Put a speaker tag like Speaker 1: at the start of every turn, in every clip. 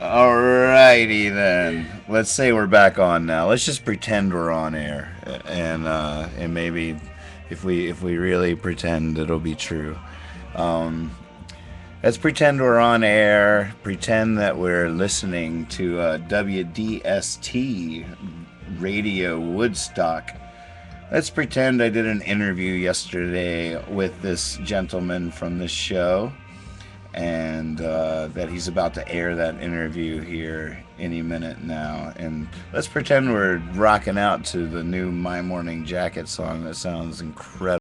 Speaker 1: Alrighty then. Let's say we're back on now. Let's just pretend we're on air, and maybe if we really pretend, it'll be true. Um, let's pretend we're on air. Pretend that we're listening to WDST Radio Woodstock. Let's pretend I did an interview yesterday with this gentleman from this show, and that he's about to air that interview here any minute now. And let's pretend we're rocking out to the new My Morning Jacket song that sounds incredible.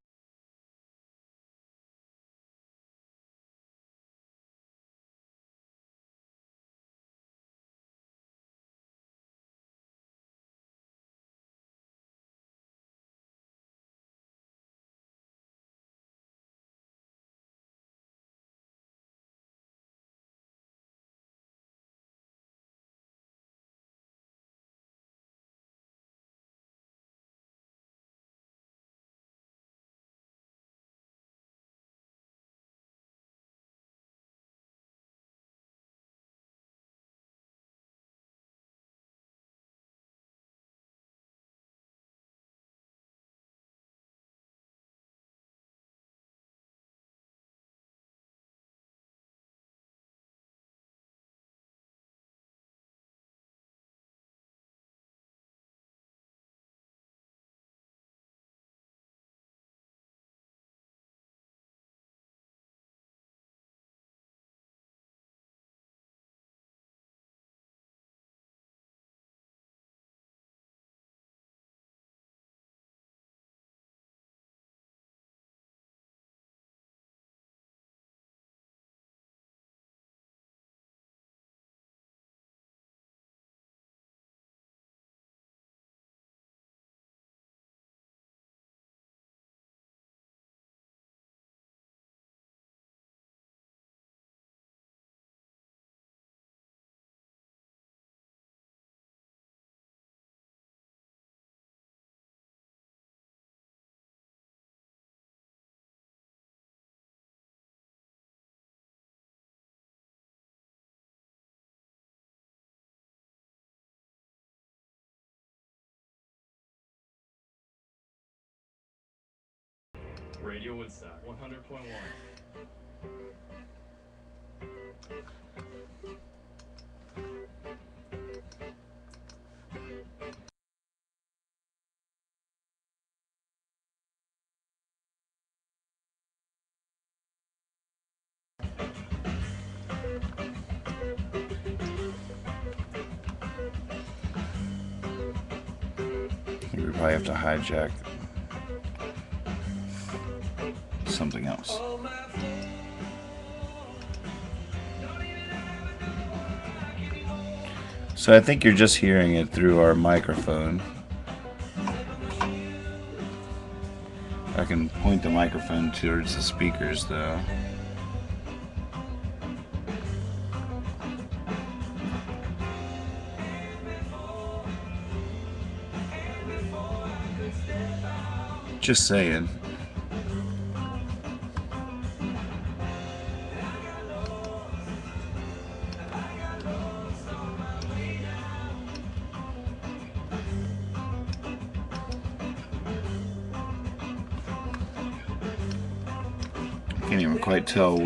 Speaker 2: Radio Woodstock 100.1.
Speaker 1: We probably have to hijack something else. So I think you're just hearing it through our microphone. I can point the microphone towards the speakers though. Just saying. Can't even quite tell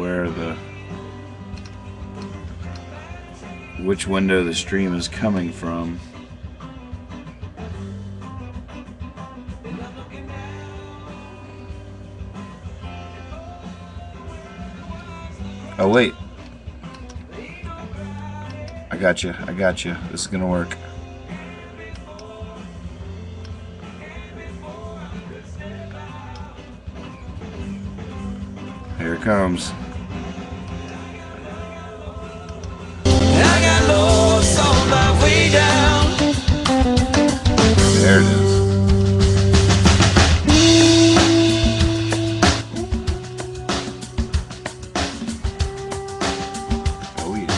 Speaker 1: which window the stream is coming from. Oh wait, I got you. This is gonna work. Here it comes. I got lost on my way down. There it is. Oh yeah.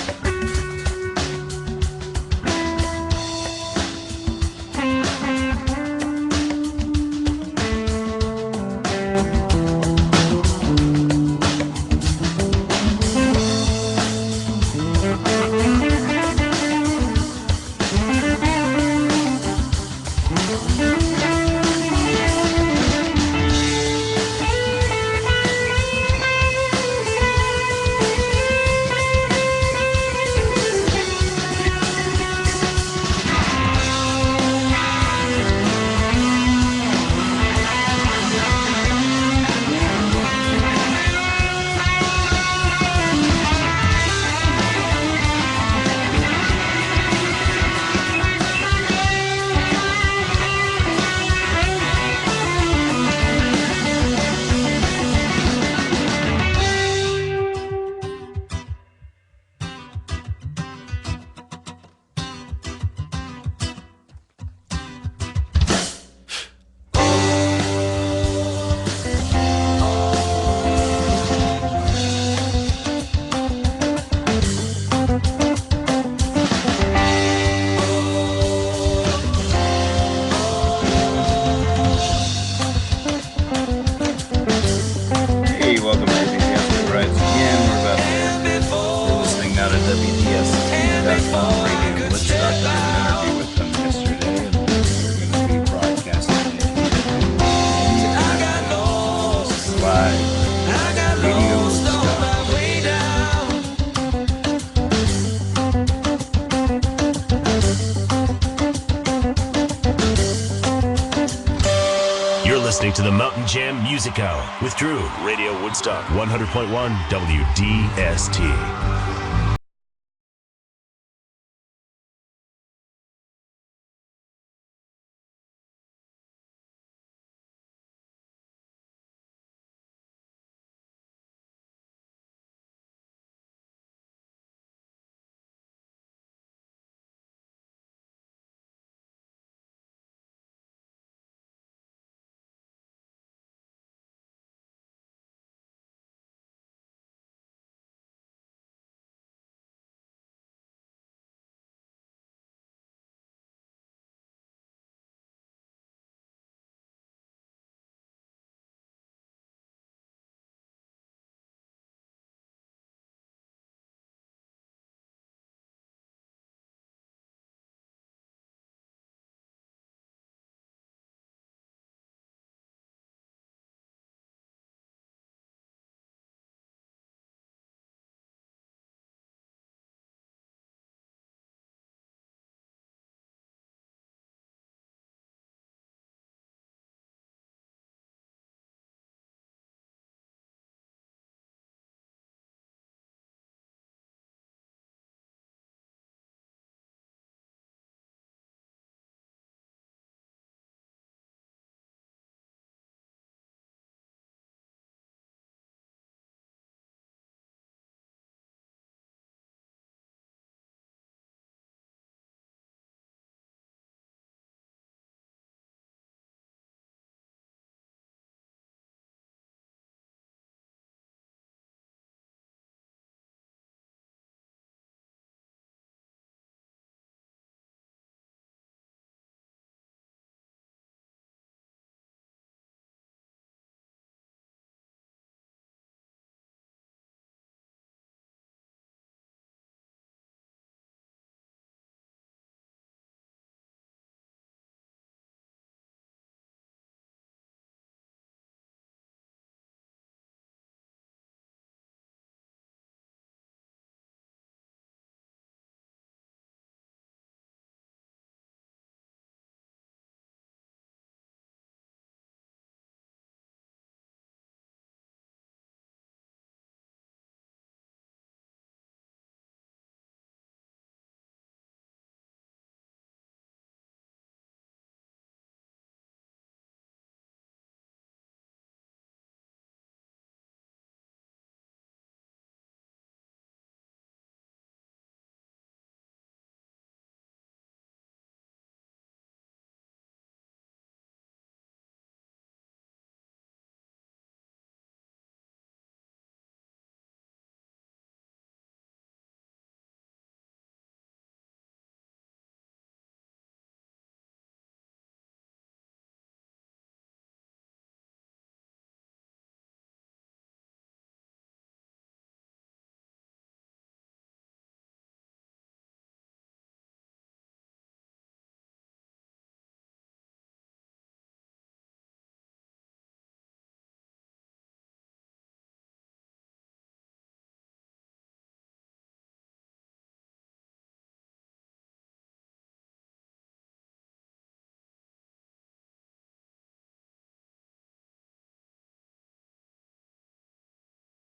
Speaker 3: listening to the Mountain Jam Music Hour with Drew. Radio Woodstock 100.1 WDST.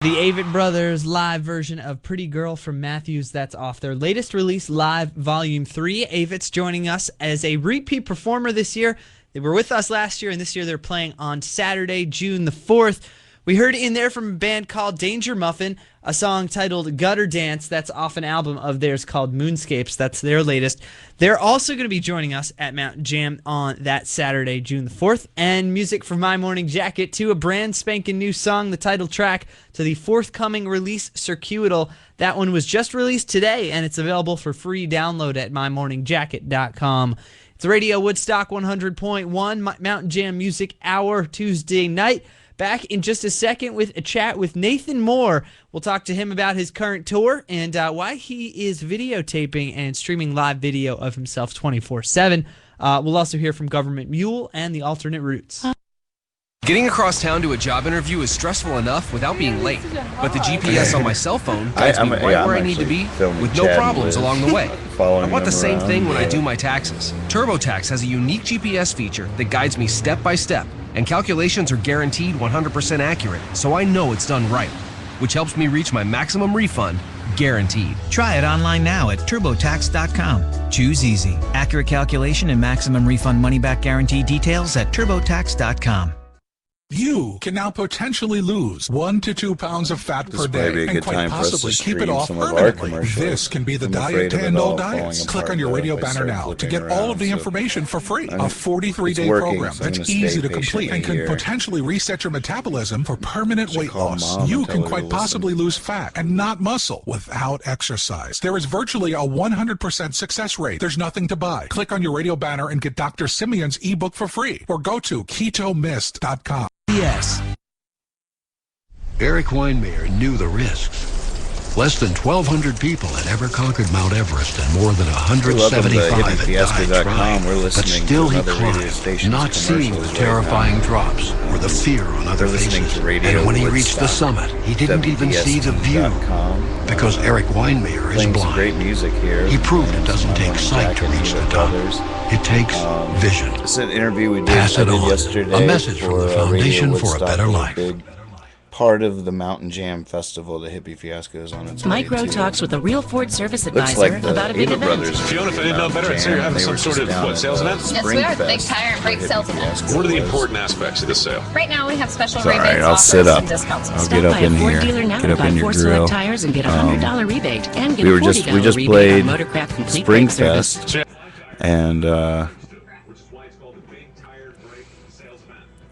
Speaker 4: The Avett Brothers live version of Pretty Girl from Matthews. That's off their latest release, Live Volume 3. Avett's joining us as a repeat performer this year. They were with us last year, and this year they're playing on Saturday, June the 4th. We heard in there from a band called Danger Muffin, a song titled Gutter Dance. That's off an album of theirs called Moonscapes. That's their latest. They're also going to be joining us at Mountain Jam on that Saturday, June the 4th. And music from My Morning Jacket to a brand spanking new song, the title track to the forthcoming release, Circuital. That one was just released today, and it's available for free download at mymorningjacket.com. It's Radio Woodstock 100.1 Mountain Jam Music Hour Tuesday night. Back in just a second with a chat with Nathan Moore. We'll talk to him about his current tour and why he is videotaping and streaming live video of himself 24/7. We'll also hear from Government Mule and the Alternate Routes.
Speaker 5: Getting across town to a job interview is stressful enough without being late, but the GPS on my cell phone guides me right where I need to be with no problems along the way. I want the same thing when I do my taxes. TurboTax has a unique GPS feature that guides me step by step And calculations are guaranteed 100% accurate, so I know it's done right, which helps me reach my maximum refund, guaranteed.
Speaker 6: Try it online now at TurboTax.com. Choose easy. Accurate calculation and maximum refund money-back guarantee details at TurboTax.com.
Speaker 7: You can now potentially lose 1 to 2 pounds of fat per day and quite possibly keep it off permanently. This can be the diet to end all diets. Click on your radio banner now to get all of the information for free. A 43-day program that's easy to complete and can potentially reset your metabolism for permanent weight loss. You can quite possibly lose fat and not muscle without exercise. There is virtually a 100% success rate. There's nothing to buy. Click on your radio banner and get Dr. Simeon's ebook for free, or go to ketomist.com.
Speaker 6: Yes.
Speaker 8: Eric Weinmayer knew the risks. Less than 1,200 people had ever conquered Mount Everest, and more than 175 had died trying. But still he climbed, not seeing the terrifying drops or the fear on other faces. And when he reached the summit, he didn't even see the view, because Eric Weinmayer is blind. He proved it doesn't take sight to reach the top. It takes vision.
Speaker 1: It's an interview we did,
Speaker 8: Pass it on.
Speaker 1: yesterday.
Speaker 8: A message from the Foundation for a Better Life.
Speaker 1: Part of the Mountain Jam Festival, the Hippie Fiasco is on its way.
Speaker 9: Micro talks with a real Ford service advisor
Speaker 1: like
Speaker 9: about a big event.
Speaker 10: Fiona, if I didn't know better, I'd say you're having some sort of, sales event?
Speaker 11: Yes, we are. The big tire and brake sales event.
Speaker 10: What are the important aspects of this sale?
Speaker 11: Right now we have special
Speaker 1: It's all
Speaker 11: rebates,
Speaker 1: right, I'll
Speaker 11: offers,
Speaker 1: sit up.
Speaker 11: and discounts.
Speaker 1: I'll get up in here, get up in your grill.
Speaker 9: Tires and get a $100 rebate and get
Speaker 1: We
Speaker 9: a
Speaker 1: were just
Speaker 9: $40
Speaker 1: played
Speaker 9: rebate on Motorcraft Complete Brake Service.
Speaker 1: Springfest, and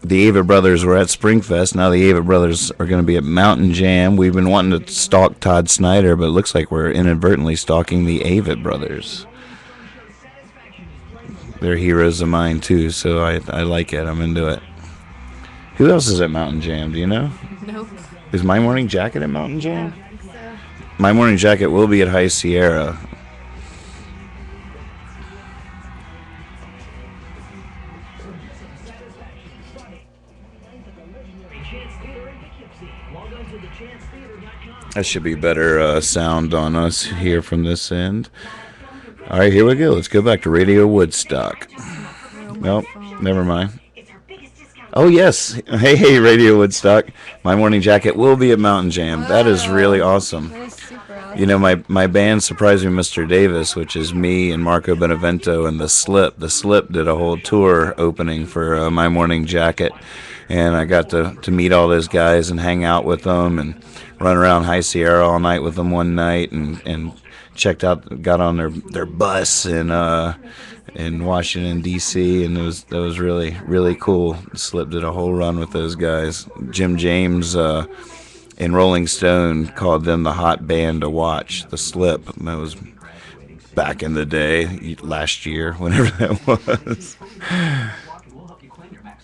Speaker 1: the Ava brothers were at Springfest. Now the Ava brothers are going to be at Mountain Jam. We've been wanting to stalk Todd Snyder, but it looks like we're inadvertently stalking the Ava brothers. They're heroes of mine too, so I like it. I'm into it. Who else is at Mountain Jam? Do you know?
Speaker 12: Nope.
Speaker 1: Is My Morning Jacket at Mountain Jam? My Morning Jacket will be at High Sierra. That should be better sound on us here from this end. All right, here we go. Let's go back to Radio Woodstock. Nope, never mind. Oh, yes. Hey, Radio Woodstock. My Morning Jacket will be at Mountain Jam. That is really awesome.
Speaker 12: That is super awesome.
Speaker 1: You know, my band Surprise Me Mr. Davis, which is me and Marco Benevento and The Slip. The Slip did a whole tour opening for My Morning Jacket. And I got to meet all those guys and hang out with them and run around High Sierra all night with them one night and got on their bus in Washington D.C. and that was really cool. Slip did a whole run with those guys. Jim James in Rolling Stone called them the hot band to watch. The Slip. And that was back in the day, last year, whenever that was.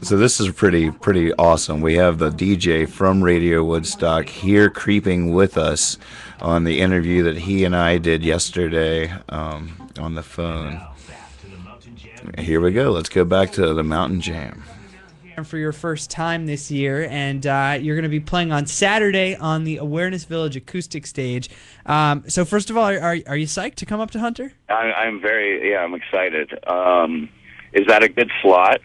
Speaker 1: So this is pretty awesome. We have the DJ from Radio Woodstock here creeping with us on the interview that he and I did yesterday on the phone. Here we go. Let's go back to the Mountain Jam.
Speaker 4: For your first time this year, and you're going to be playing on Saturday on the Awareness Village acoustic stage. So first of all, are you psyched to come up to Hunter?
Speaker 13: I'm excited. Is that a good slot?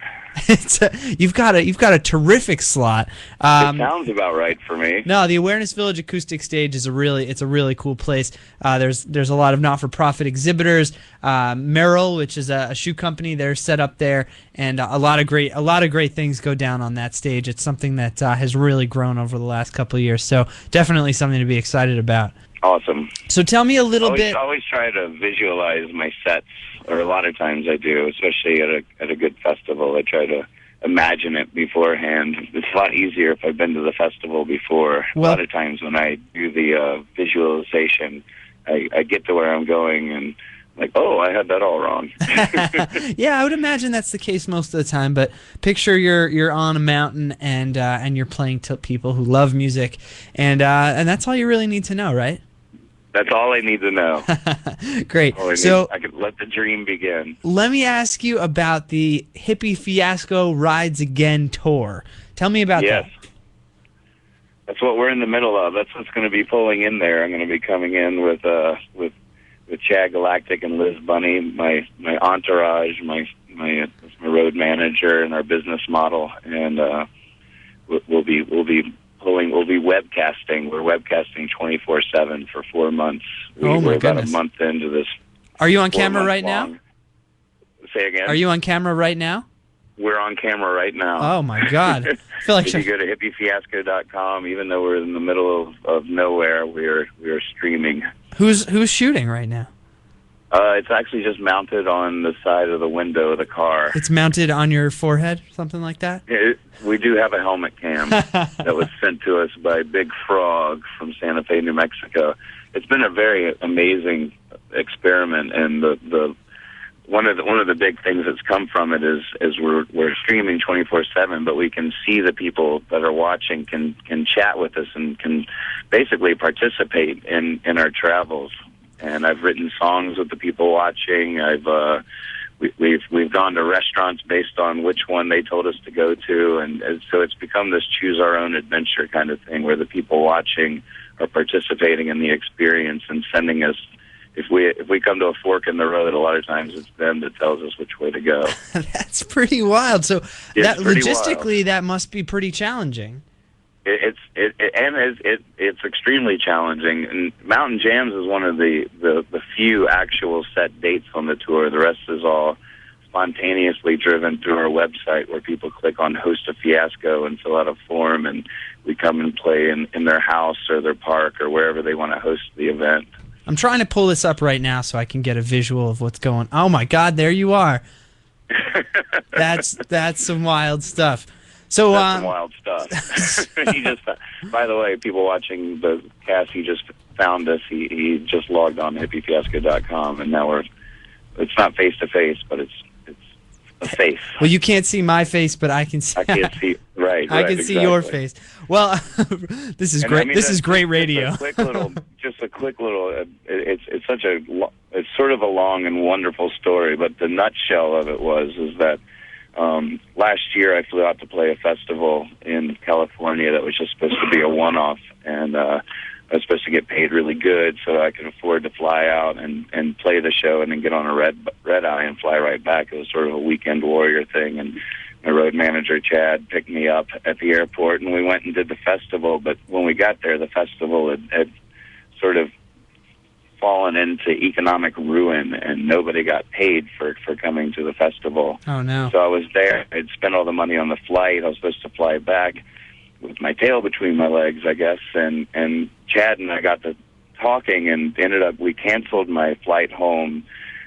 Speaker 4: You've got a terrific slot.
Speaker 13: It sounds about right for me.
Speaker 4: No, the Awareness Village acoustic stage is a really cool place. There's a lot of not-for-profit exhibitors. Merrill, which is a shoe company, they're set up there, and a lot of great things go down on that stage. It's something that has really grown over the last couple of years. So definitely something to be excited about.
Speaker 13: Awesome.
Speaker 4: So tell me a little bit.
Speaker 13: I always try to visualize my sets, or a lot of times I do, especially at a good festival. I try to imagine it beforehand. It's a lot easier if I've been to the festival before. A lot of times when I do the visualization, I get to where I'm going and like, oh, I had that all wrong.
Speaker 4: Yeah, I would imagine that's the case most of the time. But picture you're on a mountain and you're playing to people who love music, and that's all you really need to know, right?
Speaker 13: That's all I need to know.
Speaker 4: Great.
Speaker 13: So I could let the dream begin.
Speaker 4: Let me ask you about the Hippie Fiasco Rides Again tour. Tell me about that.
Speaker 13: That's what we're in the middle of. That's what's going to be pulling in there. I'm going to be coming in with Chad Galactic and Liz Bunny, my entourage, my road manager and our business model, and we'll be webcasting. We're webcasting 24/7 for 4 months. We're about a month into this.
Speaker 4: Are you on camera right now?
Speaker 13: Say again?
Speaker 4: Are you on camera right now?
Speaker 13: We're on camera right now.
Speaker 4: Oh my God! I feel like
Speaker 13: if you go to hippiefiasco.com, even though we're in the middle of nowhere, we're streaming.
Speaker 4: Who's shooting right now?
Speaker 13: It's actually just mounted on the side of the window of the car.
Speaker 4: It's mounted on your forehead, something like that?
Speaker 13: We do have a helmet cam that was sent to us by Big Frog from Santa Fe, New Mexico. It's been a very amazing experiment, and one of the big things that's come from it is we're streaming 24/7, but we can see the people that are watching can chat with us and can basically participate in our travels. And I've written songs with the people watching. We've gone to restaurants based on which one they told us to go to, and so it's become this choose our own adventure kind of thing, where the people watching are participating in the experience and sending us. If we come to a fork in the road, a lot of times it's them that tells us which way to go.
Speaker 4: That's pretty wild. So
Speaker 13: that
Speaker 4: logistically, that must be pretty challenging.
Speaker 13: It's extremely challenging. And Mountain Jams is one of the few actual set dates on the tour. The rest is all spontaneously driven through our website, where people click on Host a Fiasco and fill out a form, and we come and play in their house or their park or wherever they want to host the event.
Speaker 4: I'm trying to pull this up right now so I can get a visual of what's going on. Oh my God, there you are. That's some wild stuff. So
Speaker 13: that's some wild stuff. By the way, people watching the cast, he just found us. He just logged on to hippiefiasco.com, and now it's not face to face, but it's a face.
Speaker 4: Well, you can't see my face, but I can see.
Speaker 13: I can't see. Right.
Speaker 4: I can see your face. Well, this is great. This is great radio.
Speaker 13: Just a quick little. It's sort of a long and wonderful story, but the nutshell of it is that last year I flew out to play a festival in California that was just supposed to be a one-off, and I was supposed to get paid really good so I could afford to fly out and play the show and then get on a red eye and fly right back. It was sort of a weekend warrior thing, and my road manager, Chad, picked me up at the airport, and we went and did the festival. But when we got there, the festival had sort of fallen into economic ruin, and nobody got paid for coming to the festival.
Speaker 4: Oh, no.
Speaker 13: So I was there. I'd spent all the money on the flight. I was supposed to fly back with my tail between my legs, I guess, and Chad and I got to talking, and we canceled my flight home,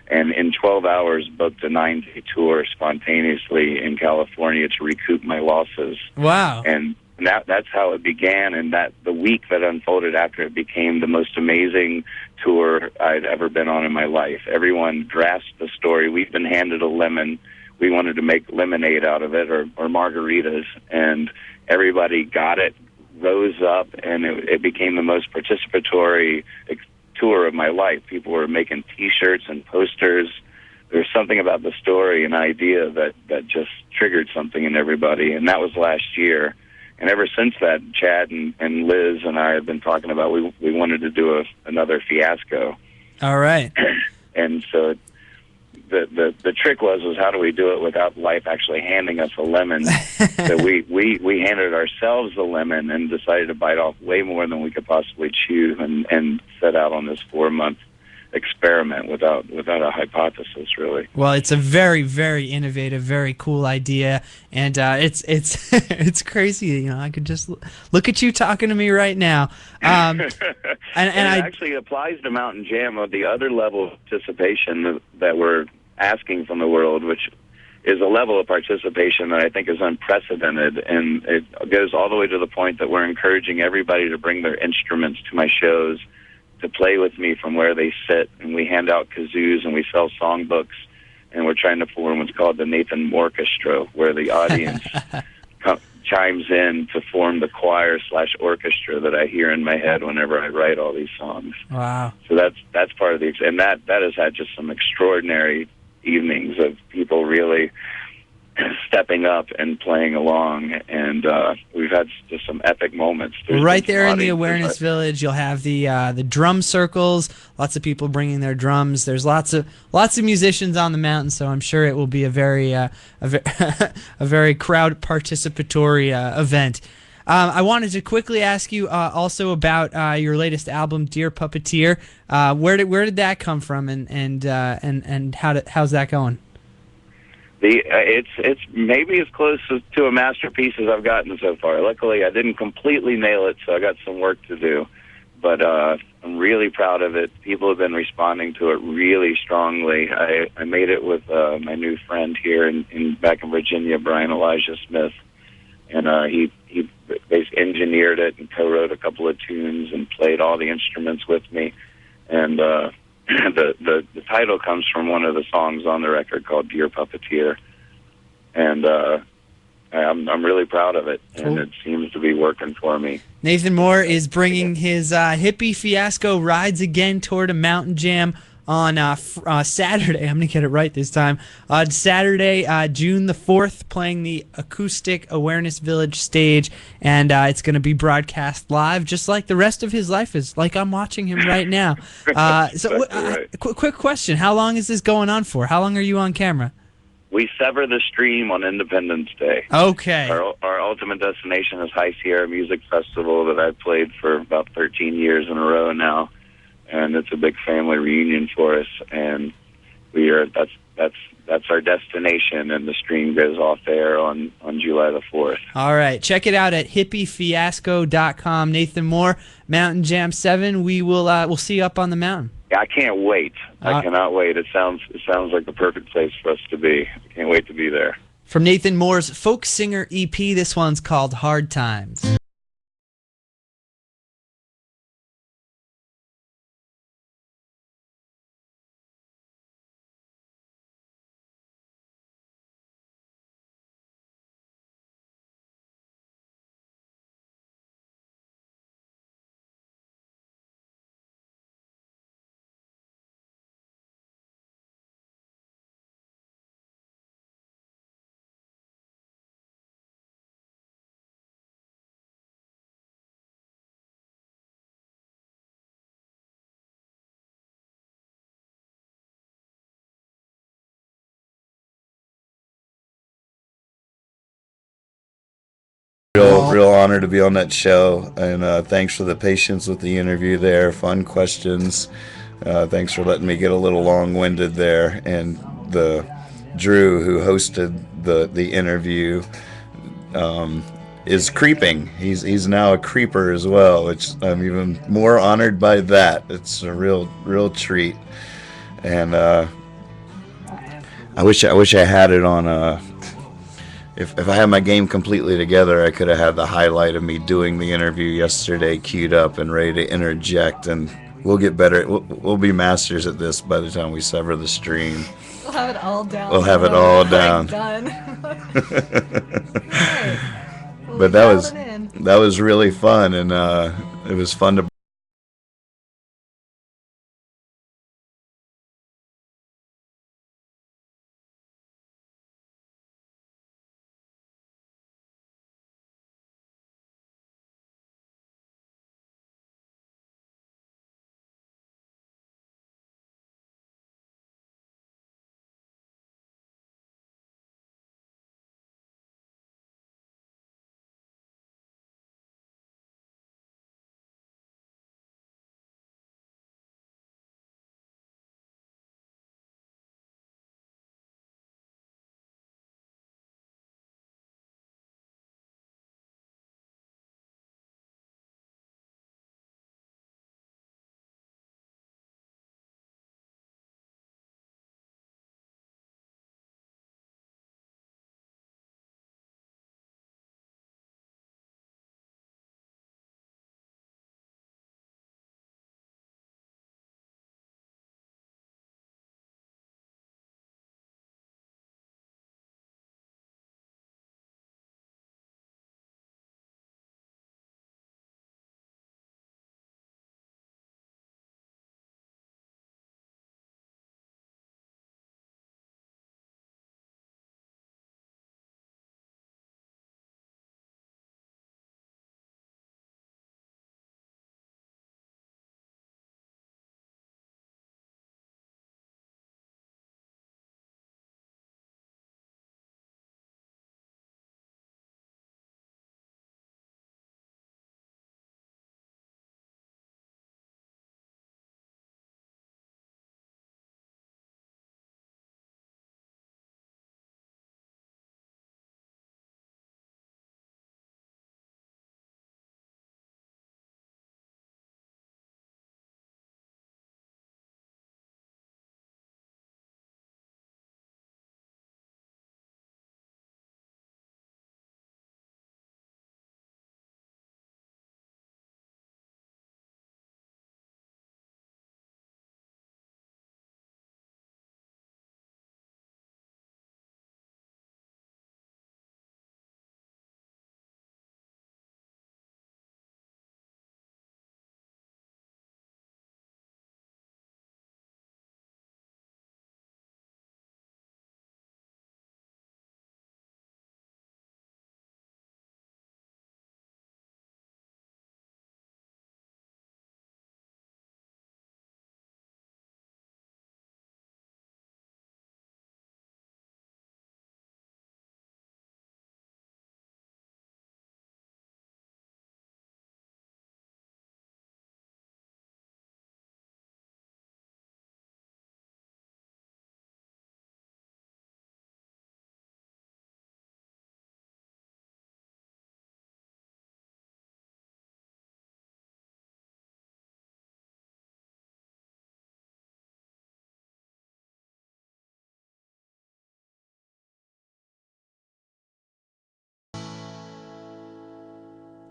Speaker 13: and in 12 hours booked a 9-day tour spontaneously in California to recoup my losses.
Speaker 4: Wow.
Speaker 13: And that's how it began, and that the week that unfolded after it became the most amazing tour I'd ever been on in my life. Everyone grasped the story. We've been handed a lemon. We wanted to make lemonade out of it, or margaritas, and everybody got it, rose up, and it became the most participatory tour of my life. People were making T-shirts and posters. There was something about the story and idea that just triggered something in everybody, and that was last year. And ever since that, Chad and Liz and I have been talking about we wanted to do another fiasco.
Speaker 4: All right.
Speaker 13: And so the trick was how do we do it without life actually handing us a lemon? So we handed ourselves the lemon and decided to bite off way more than we could possibly chew, and set out on this 4-month experiment without a hypothesis, really.
Speaker 4: Well, it's a very, very innovative, very cool idea, and it's it's crazy. You know, I could just look at you talking to me right now. And
Speaker 13: it actually applies to Mountain Jam of the other level of participation that we're asking from the world, which is a level of participation that I think is unprecedented, and it goes all the way to the point that we're encouraging everybody to bring their instruments to my shows to play with me from where they sit, and we hand out kazoos and we sell songbooks, and we're trying to form what's called the Nathan Orchestra, where the audience chimes in to form the choir/orchestra that I hear in my head whenever I write all these songs.
Speaker 4: Wow!
Speaker 13: So that's part of and that has had just some extraordinary evenings of people really stepping up and playing along, and we've had just some epic moments.
Speaker 4: Right there in the Awareness Village, you'll have the drum circles. Lots of people bringing their drums. There's lots of musicians on the mountain, so I'm sure it will be a very a very crowd participatory event. I wanted to quickly ask you also about your latest album, Dear Puppeteer. Where did that come from, and how's that going?
Speaker 13: It's maybe as close to a masterpiece as I've gotten so far. Luckily, I didn't completely nail it, so I got some work to do. But I'm really proud of it. People have been responding to it really strongly. I made it with my new friend here back in Virginia, Brian Elijah Smith, and he basically engineered it and co-wrote a couple of tunes and played all the instruments with me. And the title comes from one of the songs on the record called Dear Puppeteer, and I'm really proud of it, and it seems to be working for me.
Speaker 4: Nathan Moore is bringing his Hippie Fiasco Rides Again tour to Mountain Jam on Saturday. I'm going to get it right this time. On Saturday, June the 4th, playing the Acoustic Awareness Village stage, and it's going to be broadcast live, just like the rest of his life is, like I'm watching him right now. Quick question. How long is this going on for? How long are you on camera?
Speaker 13: We sever the stream on Independence Day.
Speaker 4: Okay.
Speaker 13: Our ultimate destination is High Sierra Music Festival that I've played for about 13 years in a row now. And it's a big family reunion for us, and that's our destination, and the stream goes off there on July the 4th.
Speaker 4: All right, check it out at hippiefiasco.com. Nathan Moore, Mountain Jam 7. We'll see you up on the mountain.
Speaker 13: Yeah, I can't wait. I cannot wait. It sounds like the perfect place for us to be. I can't wait to be there.
Speaker 4: From Nathan Moore's Folk Singer EP, this one's called Hard Times.
Speaker 1: Real honor to be on that show, and thanks for the patience with the interview there. Fun questions. Thanks for letting me get a little long-winded there. And the Drew, who hosted the interview, is creeping. He's now a creeper as well, which I'm even more honored by that. It's a real treat. And I wish I had it on If I had my game completely together, I could have had the highlight of me doing the interview yesterday queued up and ready to interject, and we'll get better. We'll be masters at this by the time we sever the stream.
Speaker 12: We'll have it all down.
Speaker 1: We'll have it all down.
Speaker 12: Done.
Speaker 1: But that was really fun, and it was fun to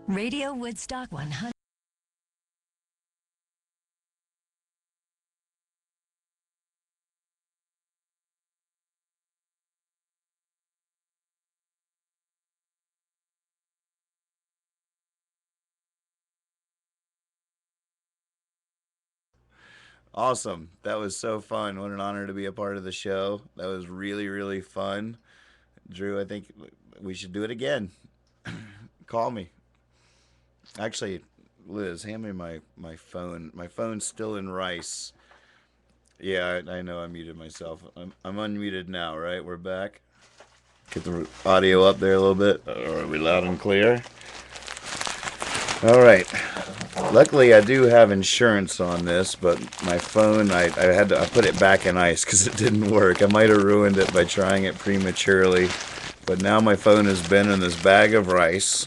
Speaker 12: Radio Woodstock 100.
Speaker 1: Awesome. That was so fun. What an honor to be a part of the show. That was really, really fun. Drew, I think we should do it again. Call me. Actually, Liz, hand me my phone. My phone's still in Rice. Yeah, I know I muted myself. I'm unmuted now, right? We're back. Get the audio up there a little bit. Are we loud and clear? All right. Luckily, I do have insurance on this, but my phone, I put it back in ice because it didn't work. I might have ruined it by trying it prematurely, but now my phone has been in this bag of rice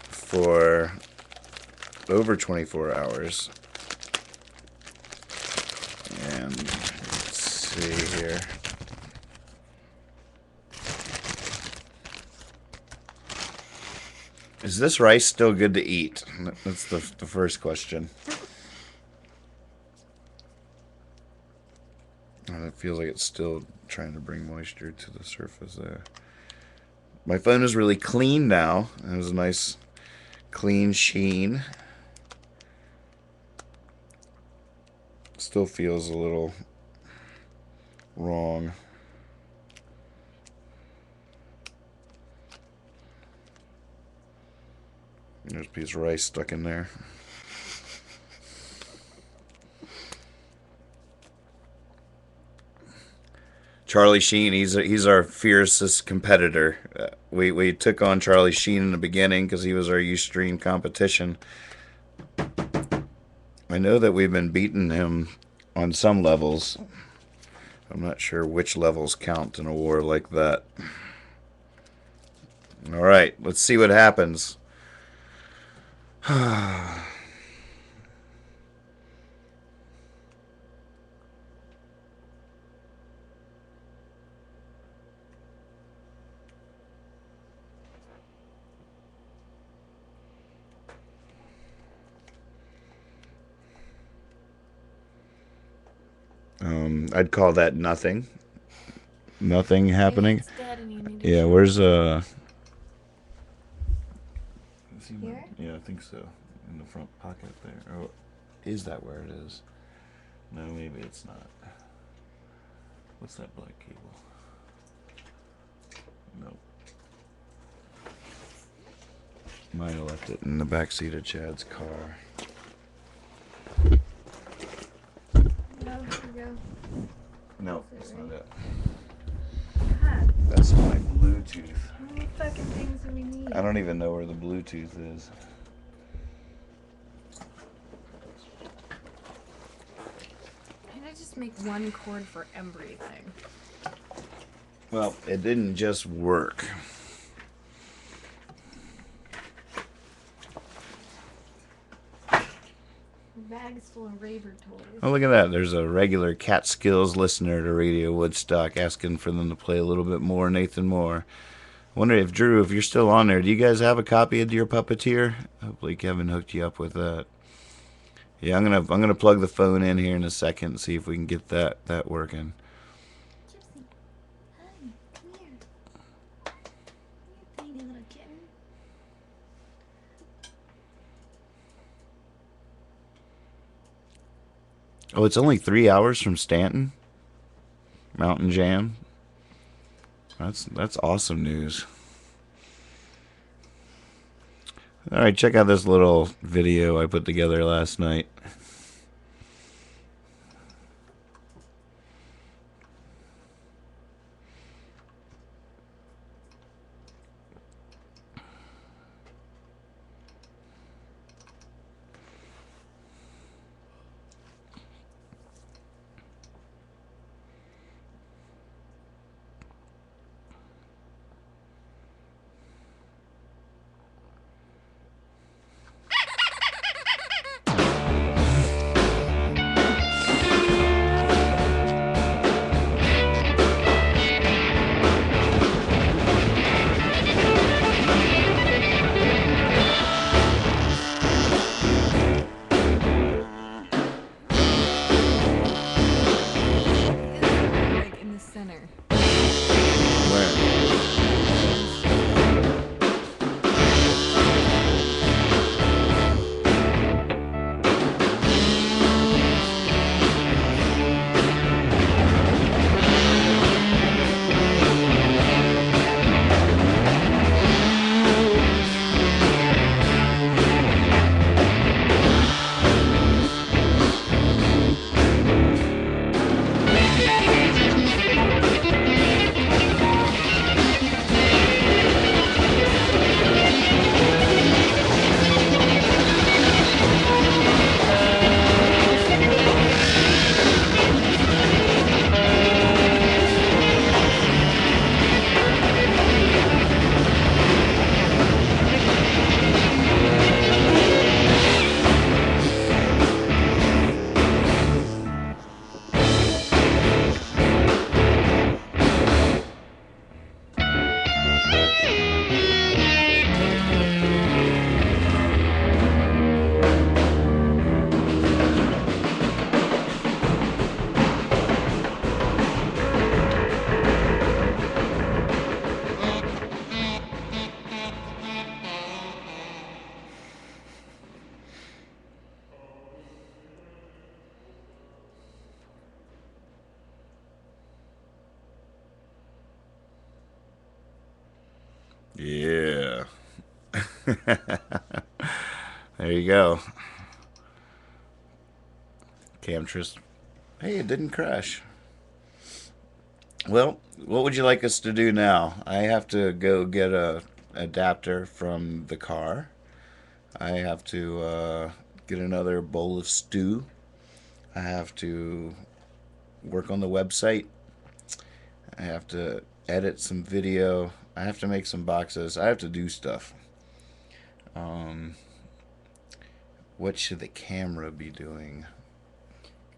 Speaker 1: for over 24 hours. And let's see here. Is this rice still good to eat? That's the first question. And it feels like it's still trying to bring moisture to the surface there. My phone is really clean now. It has a nice clean sheen. Still feels a little wrong. There's a piece of rice stuck in there. Charlie Sheen, he's our fiercest competitor. We took on Charlie Sheen in the beginning because he was our Ustream competition. I know that we've been beating him on some levels. I'm not sure which levels count in a war like that. All right, let's see what happens. I'd call that nothing. Nothing happening. Yeah, where's
Speaker 14: Here?
Speaker 1: Yeah, I think so. In the front pocket there. Oh, is that where it is? No, maybe it's not. What's that black cable? Nope. Might have left it in the back seat of Chad's car. No, that's not it. That's my Bluetooth.
Speaker 14: What fucking things do we need?
Speaker 1: I don't even know where the Bluetooth is.
Speaker 14: Can I just make one cord for everything?
Speaker 1: Well, it didn't just work.
Speaker 14: The bag is full of raver toys.
Speaker 1: Oh, look at that. There's a regular Catskills listener to Radio Woodstock asking for them to play a little bit more Nathan Moore. I wonder if, Drew, if you're still on there, do you guys have a copy of Dear Puppeteer? Hopefully Kevin hooked you up with that. Yeah, I'm gonna plug the phone in here in a second and see if we can get that working.
Speaker 14: Gypsy, honey, come here. You tiny little kitten.
Speaker 1: Oh, it's only 3 hours from Stanton? Mountain Jam? That's awesome news. Alright, check out this little video I put together last night. There you go. Camtress. Hey, it didn't crash. Well, what would you like us to do now? I have to go get a adapter from the car. I have to get another bowl of stew. I have to work on the website. I have to edit some video. I have to make some boxes. I have to do stuff. What should the camera be doing?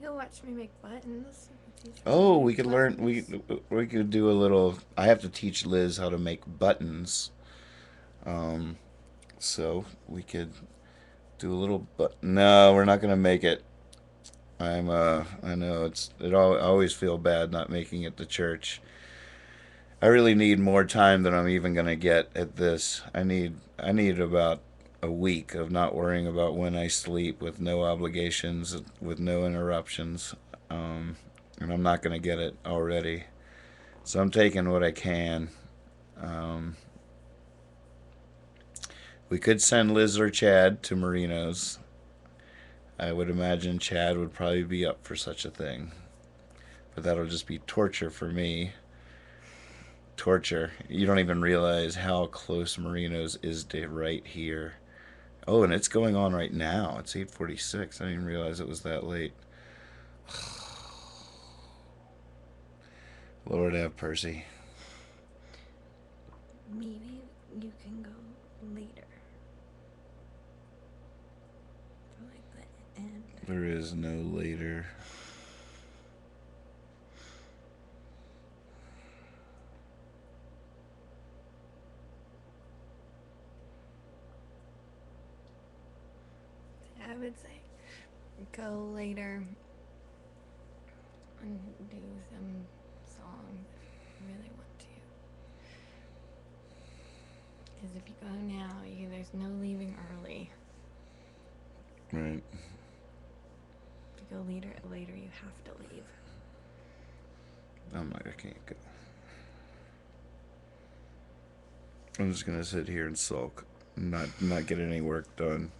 Speaker 14: You'll watch me make buttons.
Speaker 1: Oh, we could learn. We could do a little. I have to teach Liz how to make buttons. So we could do a little. But no, we're not gonna make it. I know I always feel bad not making it to church. I really need more time than I'm even gonna get at this. I need about a week of not worrying about when I sleep, with no obligations, with no interruptions, and I'm not gonna get it already. So I'm taking what I can. We could send Liz or Chad to Marino's. I would imagine Chad would probably be up for such a thing. But that'll just be torture for me. Torture. You don't even realize how close Marino's is to right here. Oh, and it's going on right now. It's 8:46. I didn't even realize it was that late. Lord have mercy.
Speaker 14: Maybe you can go later. For like the end.
Speaker 1: There is no later.
Speaker 14: I would say go later and do some songs if you really want to. Because if you go now, there's no leaving early.
Speaker 1: Right.
Speaker 14: If you go later, you have to leave.
Speaker 1: I can't go. I'm just gonna sit here and sulk, not get any work done.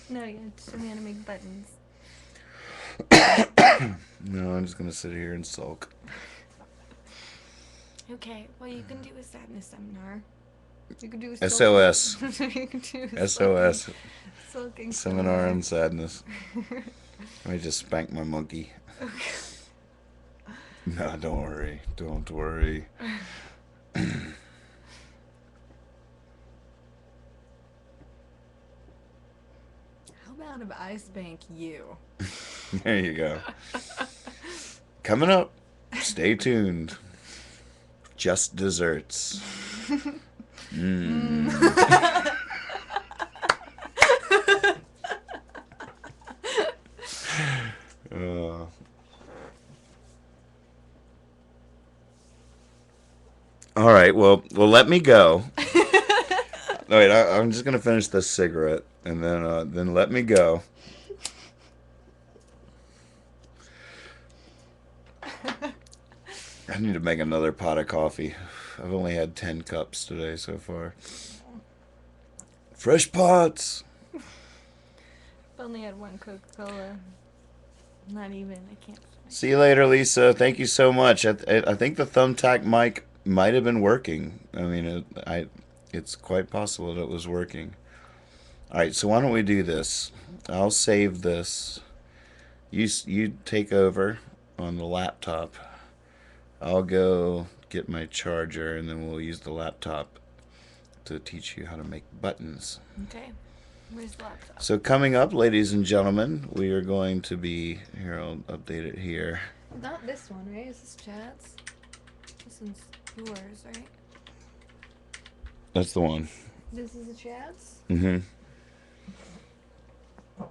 Speaker 14: No, you have to show me how to make buttons.
Speaker 1: No, I'm just gonna sit here and sulk.
Speaker 14: Okay, well you can do a sadness seminar. You can do
Speaker 1: SOS.
Speaker 14: You can do
Speaker 1: SOS.
Speaker 14: sulking
Speaker 1: Seminar on sadness. Let me just spank my monkey.
Speaker 14: Okay.
Speaker 1: No, don't worry. Don't worry.
Speaker 14: How about if I spank you?
Speaker 1: There you go. Coming up, stay tuned. Just desserts. All right. Well, let me go. Wait, I'm just gonna finish this cigarette, and then let me go. I need to make another pot of coffee. I've only had 10 cups today so far. Fresh pots.
Speaker 14: I've only had one Coca-Cola. Not even. I can't.
Speaker 1: See you later, Lisa. Thank you so much. I think the thumbtack mic might have been working. I mean, it's quite possible that it was working. All right, so why don't we do this? I'll save this. You take over on the laptop. I'll go get my charger, and then we'll use the laptop to teach you how to make buttons.
Speaker 14: Okay. Where's the laptop?
Speaker 1: So coming up, ladies and gentlemen, we are going to be... Here, I'll update it here.
Speaker 14: Not this one, right? Is this Chad's? This one's yours, right?
Speaker 1: That's the one.
Speaker 14: This is a Chad's?
Speaker 1: Mm-hmm.
Speaker 14: I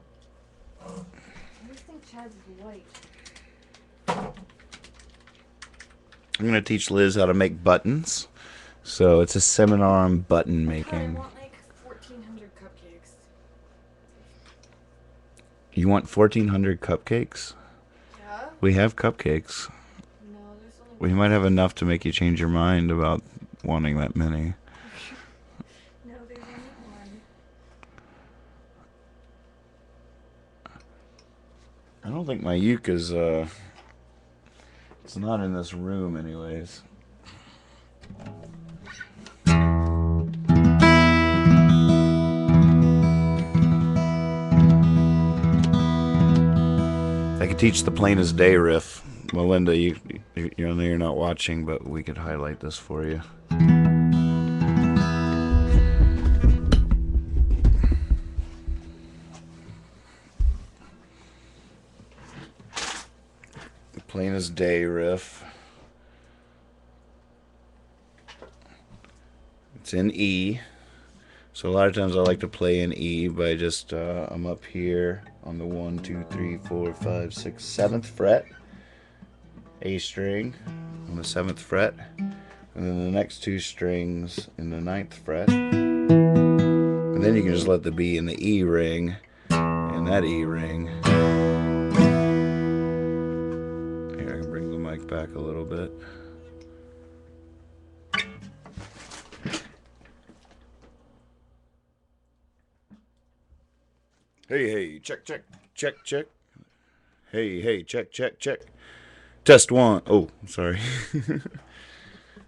Speaker 14: just think Chad's is white.
Speaker 1: I'm going to teach Liz how to make buttons. So it's a seminar on button making.
Speaker 14: I want like 1,400 cupcakes.
Speaker 1: You want 1,400 cupcakes?
Speaker 14: Yeah?
Speaker 1: We have cupcakes.
Speaker 14: No, there's only
Speaker 1: We might have enough to make you change your mind about wanting that many. I don't think my uke is, it's not in this room anyways. I could teach the plain as day riff. Melinda, you're not watching, but we could highlight this for you. The plain as day riff. It's in E. So a lot of times I like to play in E by just, I'm up here on the 1, 2, 3, 4, 5, 6, 7th fret. A string on the 7th fret. And then the next two strings in the 9th fret. And then you can just let the B and the E ring. And that E ring. Here, I can bring the mic back a little bit. Hey, hey, check, check, check, check. Hey, hey, check, check, check. Test one. Oh, sorry.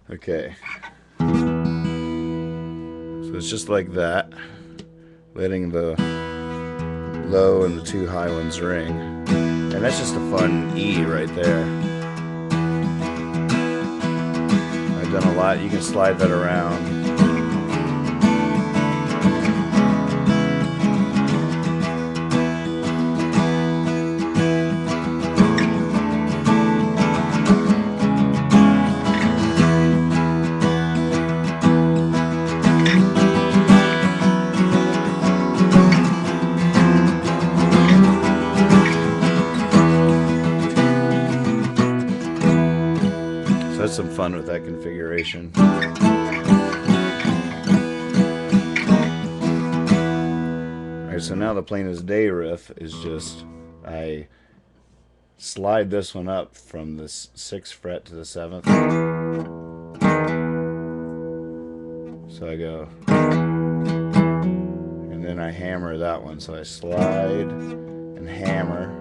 Speaker 1: Okay. So it's just like that. Letting the low and the two high ones ring. And that's just a fun E right there. I've done a lot. You can slide that around. Some fun with that configuration. Alright, so now the plain as day riff is just, I slide this one up from the 6th fret to the 7th. So I go, and then I hammer that one. So I slide and hammer,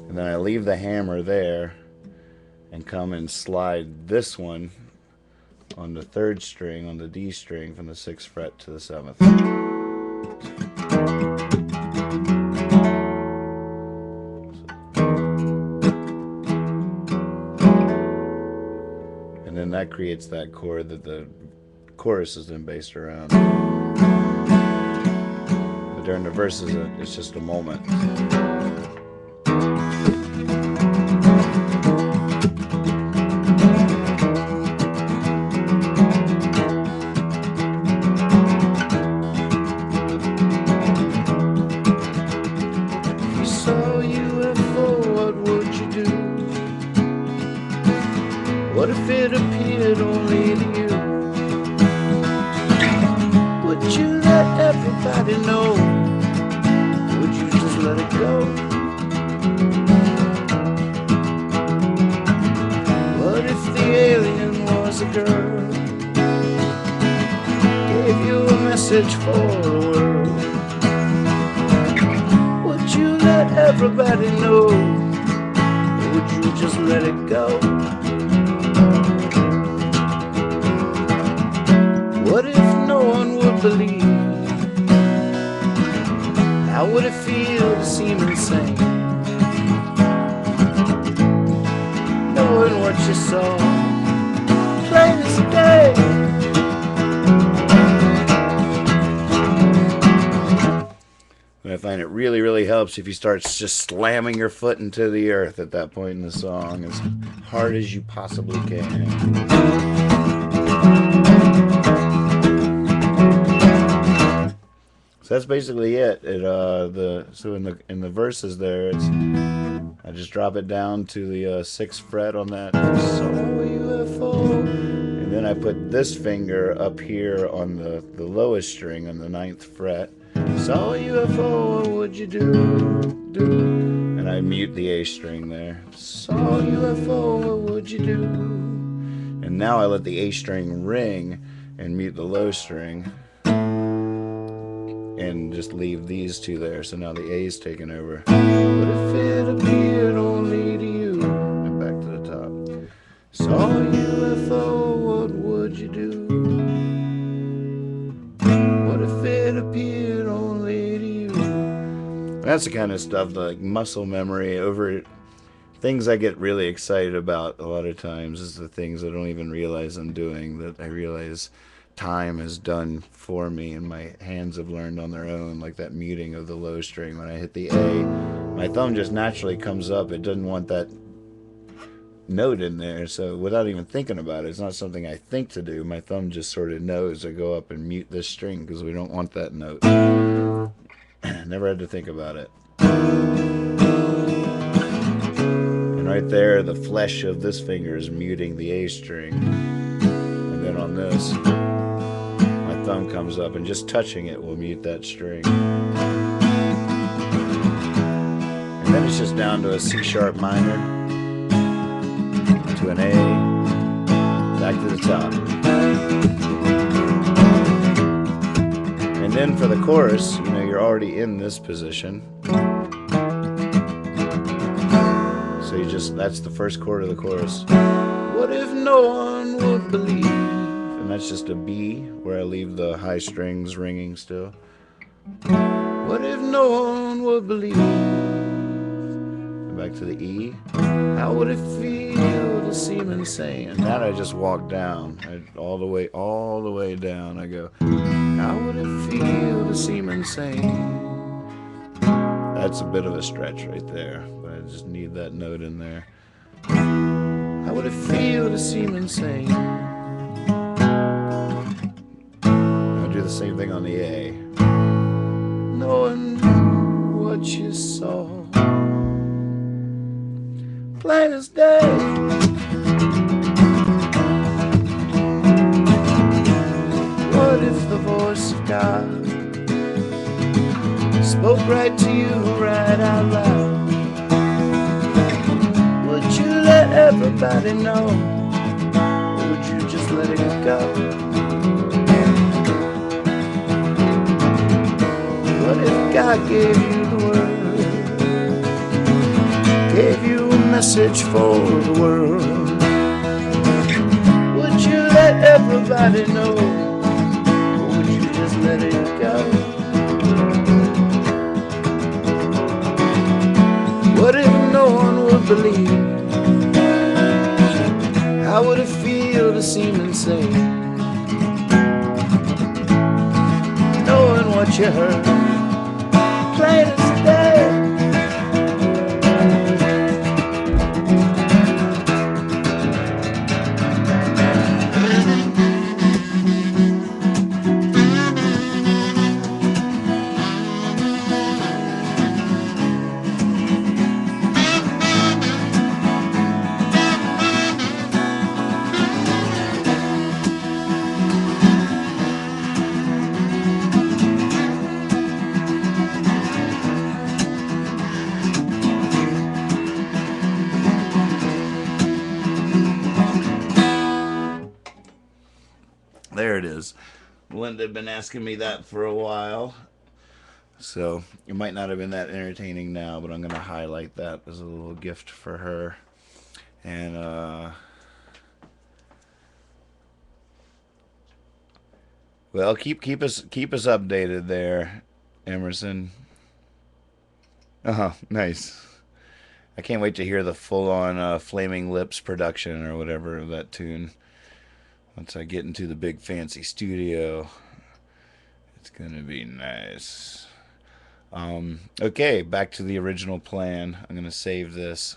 Speaker 1: and then I leave the hammer there and come and slide this one on the 3rd string, on the D string, from the 6th fret to the 7th. And then that creates that chord that the chorus is then based around. But during the verses, it's just a moment.
Speaker 15: What if it appeared only to you? Would you let everybody know? Would you just let it go? What if the alien was a girl? Gave you a message for the world? Would you let everybody know? Or would you just let it go? What if no one would believe? How would it feel to seem insane? Knowing what you saw, plain as day.
Speaker 1: And I find it really, really helps if you start just slamming your foot into the earth at that point in the song as hard as you possibly can. So that's basically it. So in the verses there, I just drop it down to the 6th fret on that UFO, and then I put this finger up here on the lowest string on the 9th fret. Saw a UFO, what would you do? And I mute the A string there. Saw a UFO, what would you do? And now I let the A string ring and mute the low string. and just leave these two there. So now the A's taken over. What if it appeared only to you? And back to the top. Saw UFO, what would you do? What if it appeared only to you? That's the kind of stuff, like muscle memory over things I get really excited about a lot of times is the things I don't even realize I'm doing, that I realize time has done for me and my hands have learned on their own, like that muting of the low string. When I hit the A, my thumb just naturally comes up. It doesn't want that note in there, so without even thinking about it, it's not something I think to do. My thumb just sort of knows to go up and mute this string because we don't want that note. Never had to think about it. And right there, the flesh of this finger is muting the A string. And then on this, my thumb comes up and just touching it will mute that string. And then it's just down to a C sharp minor, to an A, back to the top. And then for the chorus, you're already in this position. So that's the first chord of the chorus. What if no one would believe? And that's just a B where I leave the high strings ringing still. What if no one would believe? And back to the E. How would it feel to seem insane? And that I just walk down, all the way down. I go, how would it feel to seem insane? That's a bit of a stretch right there, but I just need that note in there. How would it feel to seem insane? I'll do the same thing on the A. Knowing what you saw, plain as day. What if the voice of God spoke right to you, right out loud? Would you let everybody know? Or would you just let it go? What if God gave you the word, gave you a message for the world? Would you let everybody know? Or would you just let it go? What if no one would believe? How would it feel to seem insane? Knowing what you heard, plain as day. There it is. Linda had been asking me that for a while, so it might not have been that entertaining now, but I'm going to highlight that as a little gift for her. And well, keep us updated there, Emerson. Oh, nice. I can't wait to hear the full-on Flaming Lips production or whatever of that tune. Once I get into the big fancy studio, it's gonna be nice. Okay, back to the original plan. I'm gonna save this.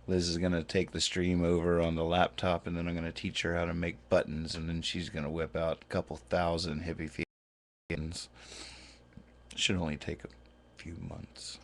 Speaker 1: Liz is gonna take the stream over on the laptop, and then I'm gonna teach her how to make buttons, and then she's gonna whip out a couple thousand hippie buttons. Should only take a few months.